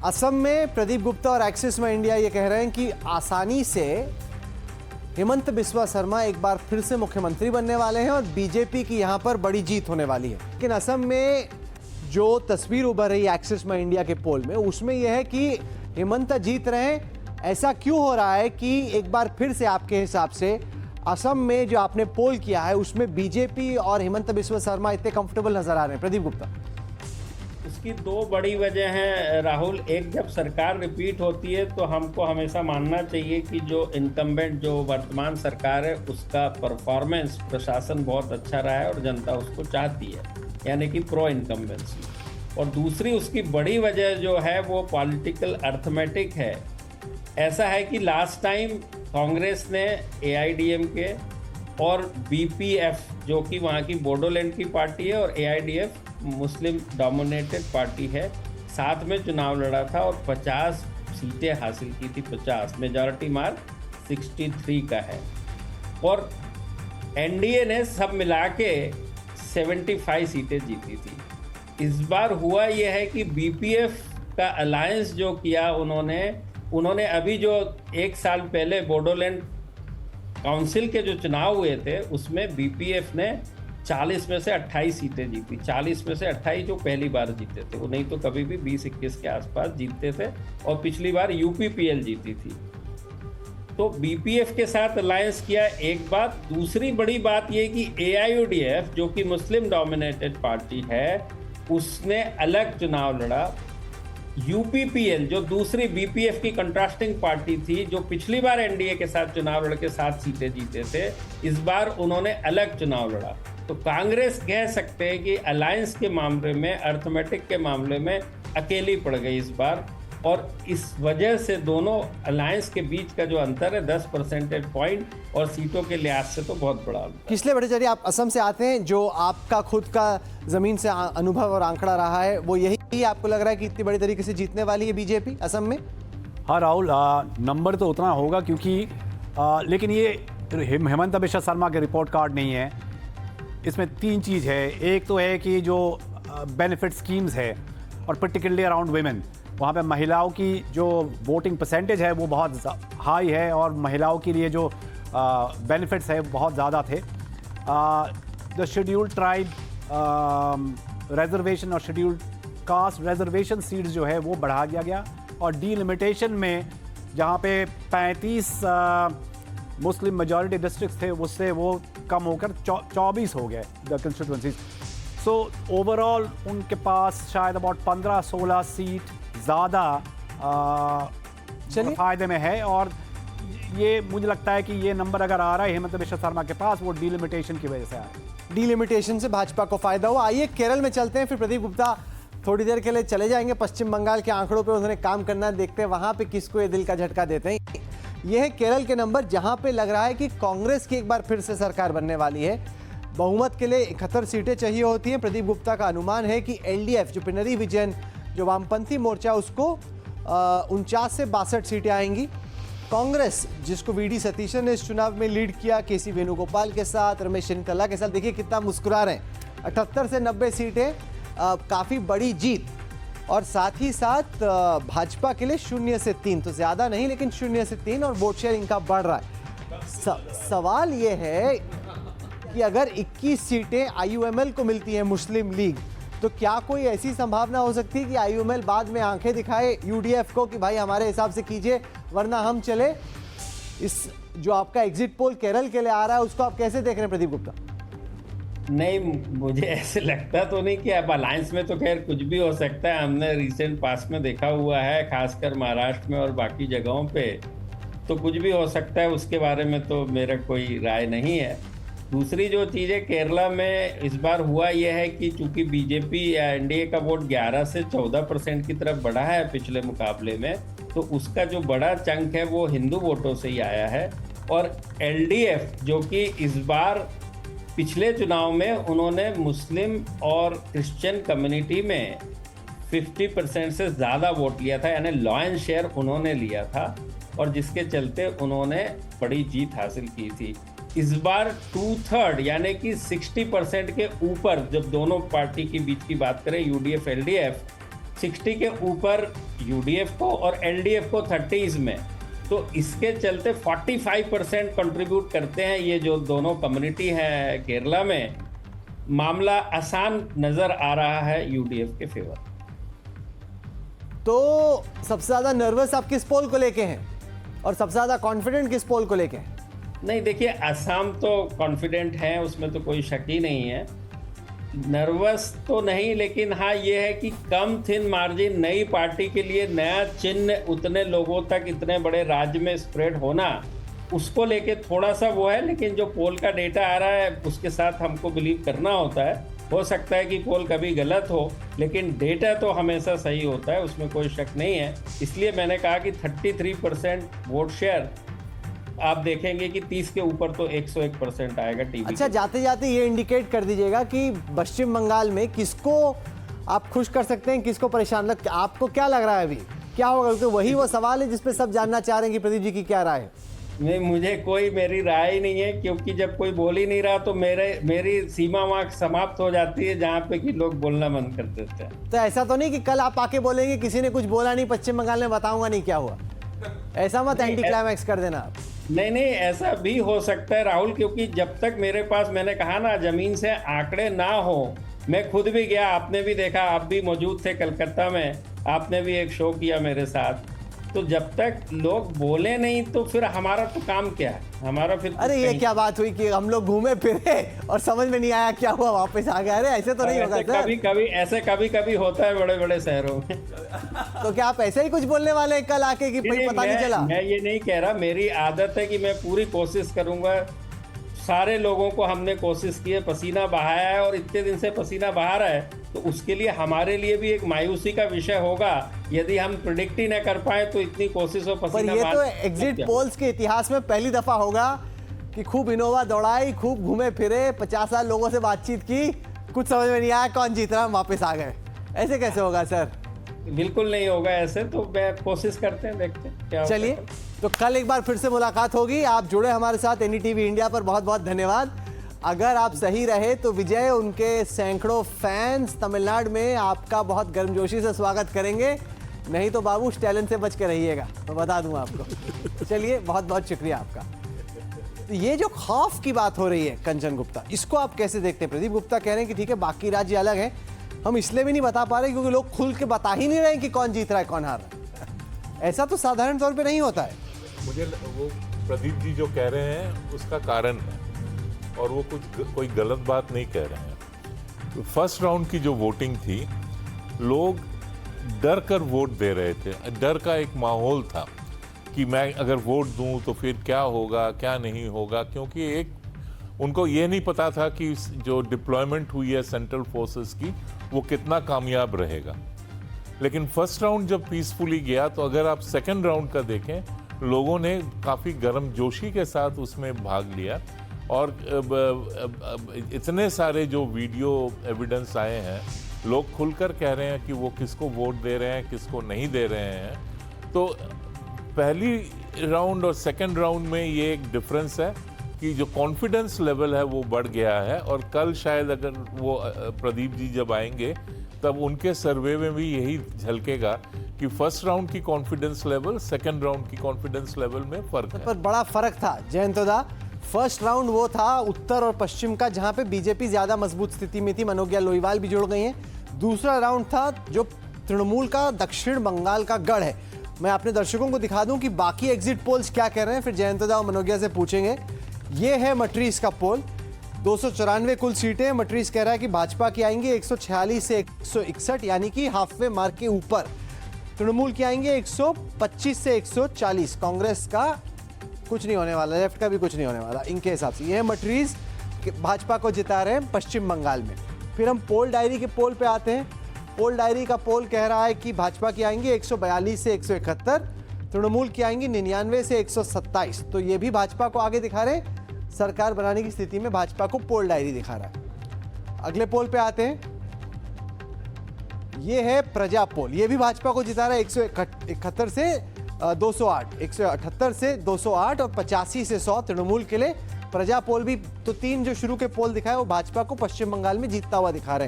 असम में प्रदीप गुप्ता और एक्सिस में इंडिया ये कह रहे हैं कि आसानी से हेमंत बिस्वा शर्मा एक बार फिर से मुख्यमंत्री बनने वाले हैं और बीजेपी की यहां पर बड़ी जीत होने वाली है। लेकिन असम में जो तस्वीर उभर रही है एक्सिस में इंडिया के पोल में, उसमें यह है कि हेमंत जीत रहे हैं। ऐसा क्यों हो रहा है कि एक बार फिर से आपके हिसाब से असम में जो आपने पोल किया है उसमें बीजेपी और हेमंत बिस्वा शर्मा इतने कंफर्टेबल नजर आ रहे हैं? प्रदीप गुप्ता। इसकी दो बड़ी वजह हैं राहुल। एक, जब सरकार रिपीट होती है तो हमको हमेशा मानना चाहिए कि जो इनकम्बेंट जो वर्तमान सरकार है उसका परफॉर्मेंस प्रशासन बहुत अच्छा रहा है और जनता उसको चाहती है, यानी कि प्रो इनकम्बेंसी। और दूसरी उसकी बड़ी वजह जो है वो पॉलिटिकल अर्थमेटिक है। ऐसा है कि लास्ट टाइम कांग्रेस ने AIDMK और BPF जो कि वहाँ की बोडोलैंड की पार्टी है और AIDF मुस्लिम डोमिनेटेड पार्टी है, साथ में चुनाव लड़ा था और 50 सीटें हासिल की थी। 50 मेजॉरिटी मार्क 63 का है। और NDA ने सब मिला के 75 सीटें जीती थी। इस बार हुआ यह है कि BPF का अलायंस जो किया उन्होंने अभी जो एक साल पहले बोडोलैंड काउंसिल के जो चुनाव हुए थे उसमें BPF ने 40 में से 28 सीटें जीती। 40 में से 28 जो पहली बार जीते थे, वो नहीं तो कभी भी 20-21 के आसपास जीतते थे। और पिछली बार UPPL जीती थी। तो BPF के साथ अलायंस किया, एक बात। दूसरी बड़ी बात ये कि AIUDF जो कि मुस्लिम डोमिनेटेड पार्टी है उसने अलग चुनाव लड़ा। UPPL जो दूसरी BPF की कंट्रास्टिंग पार्टी थी, जो पिछली बार NDA के साथ चुनाव लड़ के 7 सीटें जीते थे, इस बार उन्होंने अलग चुनाव लड़ा। तो कांग्रेस कह सकते हैं कि अलायंस के मामले में, अर्थमेटिक के मामले में अकेली पड़ गई इस बार। और इस वजह से दोनों अलायंस के बीच का जो अंतर है 10 परसेंटेज पॉइंट और सीटों के लिहाज से तो बहुत बड़ा अंतर। किसले भट्टाचार्य, आप असम से आते हैं, जो आपका खुद का जमीन से अनुभव और आंकड़ा रहा है, वो यही आपको लग रहा है कि इतनी बड़ी तरीके से जीतने वाली है बीजेपी असम में? हाँ राहुल, नंबर तो उतना होगा क्योंकि लेकिन ये हेमंत बिस्वा शर्मा के रिपोर्ट कार्ड नहीं है। इसमें 3 चीज़ है। एक तो है कि जो बेनिफिट स्कीम्स है और पर्टिकुलरली अराउंड वेमेन, वहाँ पे महिलाओं की जो वोटिंग परसेंटेज है वो बहुत हाई है और महिलाओं के लिए जो बेनिफिट्स है बहुत ज़्यादा थे। द शेड्यूल्ड ट्राइब रिजर्वेशन और शेड्यूल्ड कास्ट रिजर्वेशन सीट्स जो है वो बढ़ा दिया गया। और डीलिमिटेशन में जहाँ पे 35 मुस्लिम मेजॉरिटी डिस्ट्रिक्ट्स थे उससे वो कम होकर 24 हो गए द कंस्टिट्यूंसीज। सो ओवरऑल उनके पास शायद अबाउट 15-16 सीट ज़्यादा फायदे में है। और ये मुझे लगता है कि ये नंबर अगर आ रहा है हेमंत बिस्वा शर्मा के पास, वो डीलिमिटेशन की वजह से आ रहा है। डीलिमिटेशन से भाजपा को फायदा हुआ। आइए केरल में चलते हैं, फिर प्रदीप गुप्ता थोड़ी देर के लिए चले जाएंगे पश्चिम बंगाल के आंकड़ों पे उन्होंने काम करना, देखते हैं वहां पे किसको ये दिल का झटका देते हैं। यह है केरल के नंबर जहां पे लग रहा है कि कांग्रेस की एक बार फिर से सरकार बनने वाली है। बहुमत के लिए 71 सीटें चाहिए होती हैं। प्रदीप गुप्ता का अनुमान है कि LDF जो पिनरी विजयन जो वामपंथी मोर्चा, उसको 49 से 62 सीटें आएंगी। कांग्रेस जिसको VD सतीशन ने इस चुनाव में लीड किया, KC वेणुगोपाल के साथ, रमेश चन्नीकला के साथ, देखिए कितना मुस्कुरा रहे हैं। 78 से 90 सीटें, काफ़ी बड़ी जीत। और साथ ही साथ भाजपा के लिए 0 से 3, तो ज़्यादा नहीं लेकिन 0 से 3, और वोट शेयर इनका बढ़ रहा है। सवाल ये है कि अगर 21 सीटें IUML को मिलती हैं, मुस्लिम लीग, तो क्या कोई ऐसी संभावना हो सकती है कि IUML बाद में आंखें दिखाए UDF को कि भाई हमारे हिसाब से कीजिए वरना हम चले? इस जो आपका एग्जिट पोल केरल के लिए आ रहा है उसको आप कैसे देख रहे हैं प्रदीप गुप्ता? नहीं, मुझे ऐसे लगता तो नहीं कि अब अलायंस में तो खैर कुछ भी हो सकता है। हमने रिसेंट पास में देखा हुआ है, खासकर महाराष्ट्र में और बाकी जगहों पे तो कुछ भी हो सकता है। उसके बारे में तो मेरा कोई राय नहीं है। दूसरी जो चीज़ है, केरला में इस बार हुआ यह है कि चूंकि BJP या NDA का वोट 11 से 14% की तरफ बढ़ा है पिछले मुकाबले में, तो उसका जो बड़ा चंक है वो हिंदू वोटों से ही आया है। और LDF जो कि इस बार पिछले चुनाव में उन्होंने मुस्लिम और क्रिश्चियन कम्युनिटी में 50% से ज़्यादा वोट लिया था, यानी लॉयन शेयर उन्होंने लिया था, और जिसके चलते उन्होंने बड़ी जीत हासिल की थी। इस बार 2/3 यानी कि 60% के ऊपर, जब दोनों पार्टी के बीच की बात करें UDF LDF, 60 के ऊपर यूडीएफ को और एलडीएफ को 30s में। तो इसके चलते 45% कंट्रीब्यूट करते हैं ये जो दोनों कम्युनिटी है केरला में। मामला आसान नजर आ रहा है यूडीएफ के फेवर। तो सबसे ज्यादा नर्वस आप किस पोल को लेके हैं और सबसे ज्यादा कॉन्फिडेंट किस पोल को लेके हैं? नहीं, देखिए, असम तो कॉन्फिडेंट है, उसमें तो कोई शक ही नहीं है। नर्वस तो नहीं, लेकिन हाँ ये है कि कम थिन मार्जिन नई पार्टी के लिए नया चिन्ह उतने लोगों तक इतने बड़े राज्य में स्प्रेड होना, उसको लेके थोड़ा सा वो है। लेकिन जो पोल का डेटा आ रहा है उसके साथ हमको बिलीव करना होता है। हो सकता है कि पोल कभी गलत हो, लेकिन डेटा तो हमेशा सही होता है, उसमें कोई शक नहीं है। इसलिए मैंने कहा कि 33% वोट शेयर आप देखेंगे कि 30 के ऊपर तो 101% आएगा टीवी। अच्छा, जाते जाते ये इंडिकेट कर दीजिएगा कि पश्चिम बंगाल में किसको आप खुश कर सकते हैं, किसको परेशान लग, आपको क्या लग रहा है अभी क्या होगा? तो वही वो सवाल है जिसपे सब जानना चाह रहे हैं कि प्रदीप जी की क्या राय है। नहीं, मुझे कोई मेरी राय ही नहीं है, क्योंकि जब कोई बोल ही नहीं रहा तो मेरी सीमा वहाँ समाप्त हो जाती है जहाँ पे कि लोग बोलना बंद कर देते हैं। तो ऐसा तो नहीं कि कल आप आके बोलेंगे किसी ने कुछ बोला नहीं पश्चिम बंगाल में, बताऊंगा नहीं क्या हुआ, ऐसा मत एंटी क्लाइमैक्स कर देना आप। नहीं, ऐसा भी हो सकता है राहुल, क्योंकि जब तक मेरे पास, मैंने कहा ना, जमीन से आंकड़े ना हो। मैं खुद भी गया, आपने भी देखा, आप भी मौजूद थे कलकत्ता में, आपने भी एक शो किया मेरे साथ। तो जब तक लोग बोले नहीं तो फिर हमारा तो काम क्या है, हमारा फिर अरे ये क्या बात हुई कि हम लोग घूमे फिरे और समझ में नहीं आया क्या हुआ, वापस आ गए? अरे ऐसे तो नहीं होगा सर। कभी कभी होता है बड़े बड़े शहरों में। तो क्या आप ऐसे ही कुछ बोलने वाले हैं कल आके कि पता नहीं चला? मैं ये नहीं कह रहा, मेरी आदत है कि मैं पूरी कोशिश करूंगा। सारे लोगों को हमने कोशिश की है, पसीना बहाया है, और इतने दिन से पसीना बहा रहा है, तो उसके लिए हमारे लिए भी एक मायूसी का विषय होगा यदि हम प्रिडिक्ट ही न कर पाए तो इतनी कोशिश हो पसीना। पर ये तो एग्जिट पोल्स के इतिहास में पहली दफा होगा कि खूब इनोवा दौड़ाई, खूब घूमे फिरे, 50 साल लोगों से बातचीत की, कुछ समझ में नहीं आया कौन जीत रहा, वापस आ गए। ऐसे कैसे होगा सर? बिल्कुल नहीं होगा ऐसे, तो मैं कोशिश करते हैं, देखते हैं क्या। चलिए, तो कल एक बार फिर से मुलाकात होगी। आप जुड़े हमारे साथ एनडीटीवी इंडिया पर, बहुत बहुत धन्यवाद। अगर आप सही रहे तो विजय, उनके सैकड़ों फैंस तमिलनाडु में आपका बहुत गर्मजोशी से स्वागत करेंगे। नहीं तो बाबू स्टैलिन से बच के रहिएगा, मैं बता दूं आपको। चलिए, बहुत बहुत शुक्रिया आपका। तो ये जो खौफ की बात हो रही है कंचन गुप्ता, इसको आप कैसे देखते हैं? प्रदीप गुप्ता कह रहे हैं कि ठीक है बाकी राज्य अलग हैं, हम इसलिए भी नहीं बता पा रहे क्योंकि लोग खुल के बता ही नहीं रहे कि कौन जीत रहा है कौन हार रहा है। ऐसा तो साधारण तौर पे नहीं होता है। मुझे वो प्रदीप जी जो कह रहे हैं उसका कारण है, और वो कोई गलत बात नहीं कह रहे हैं। फर्स्ट राउंड की जो वोटिंग थी, लोग डर कर वोट दे रहे थे, डर का एक माहौल था कि मैं अगर वोट दूं तो फिर क्या होगा क्या नहीं होगा, क्योंकि एक उनको ये नहीं पता था कि जो डिप्लॉयमेंट हुई है सेंट्रल फोर्सेस की वो कितना कामयाब रहेगा। लेकिन फर्स्ट राउंड जब पीसफुली गया, तो अगर आप सेकेंड राउंड का देखें, लोगों ने काफ़ी गर्मजोशी के साथ उसमें भाग लिया, और इतने सारे जो वीडियो एविडेंस आए हैं, लोग खुलकर कह रहे हैं कि वो किसको वोट दे रहे हैं, किसको नहीं दे रहे हैं। तो पहली राउंड और सेकंड राउंड में ये एक डिफरेंस है कि जो कॉन्फिडेंस लेवल है वो बढ़ गया है। और कल शायद अगर वो प्रदीप जी जब आएंगे तब उनके सर्वे में भी यही झलकेगा कि फर्स्ट राउंड की कॉन्फिडेंस लेवल सेकंड राउंड की कॉन्फिडेंस लेवल में फर्क है। पर बड़ा फर्क था जयंतोदा। फर्स्ट राउंड वो था उत्तर और पश्चिम का, जहां पे बीजेपी ज्यादा मजबूत स्थिति में थी, मनोज्ञा लोईवाल भी जुड़ गई हैं। दूसरा राउंड था जो तृणमूल का दक्षिण बंगाल का गढ़ है। मैं अपने दर्शकों को दिखा दूं कि बाकी एग्जिट पोल्स क्या कह रहे हैं, फिर जयंतोदा और मनोज्ञा से पूछेंगे। ये है मट्रीस का पोल, 294 कुल सीटें। मट्रीस कह रहा है कि भाजपा की आएंगी 146 से 161, यानी कि हाफवे मार्क के ऊपर। तृणमूल की आएंगे 125 से 140। कांग्रेस का कुछ नहीं होने वाला, लेफ्ट का भी कुछ नहीं होने वाला इनके हिसाब से। ये मट्रीज भाजपा को जिता रहे हैं पश्चिम बंगाल में। फिर हम पोल डायरी के पोल पे आते हैं। पोल डायरी का पोल कह रहा है कि भाजपा की आएंगी 142 से 171, तृणमूल की आएंगी 99 से 127। तो ये भी भाजपा को आगे दिखा रहे हैं। सरकार बनाने की स्थिति में भाजपा को पोल डायरी दिखा रहा है। अगले पोल पे आते हैं। ये है प्रजा पोल, ये भी भाजपा को जिता रहा है 171 से 208, 178 से 208 और 85 से 100 तृणमूल के लिए। प्रजा पोल भी तो 3 जो शुरू के पोल दिखाए वो भाजपा को पश्चिम बंगाल में जीतता हुआ दिखा रहे हैं।